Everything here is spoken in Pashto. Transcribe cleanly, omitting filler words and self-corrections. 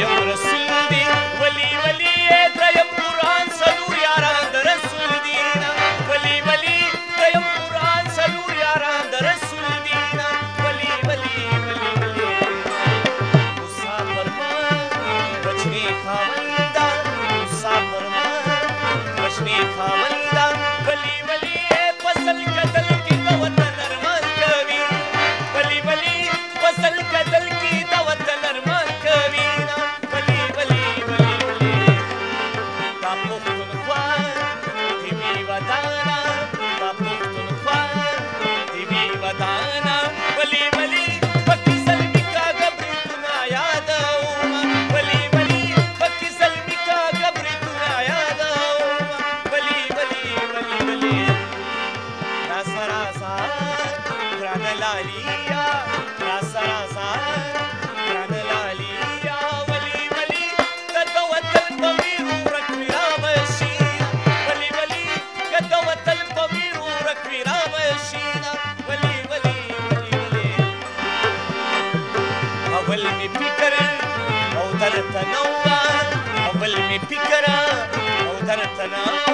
دویم رسول دی ولی ولی دریم قرآن څلور یاران د رسول دی ولی ولی دریم قرآن څلور یاران د رسول دی ولی ولی ولی ولی مسافرمان بچنی خاوندا مسافرمان بچنی خاوندا ولی ولی فصل قتل کی د وطن ارمان کوي ولی ولی فصل قتل کی د وطن ارمان کوي ولی ولی ولی ولی دا پښتونخوا دی وی ودانا دا پښتونخوا دی وی ودانا ولی ولی پکې سلمی کا غبرتونه یادوما ولی ولی پکې سلمی کا غبرتونه یادوما ولی ولی ولی ولی دا سراسا ګران لالیا دا سراسا ګران لالیا ولی ولی د وطن په ویرو ورکوي رابشي ولی ولی د وطن په ویرو ورکوي رابشي ولی ولی ولی ولی اول می فکر او درته نو اول می فکر او درته نو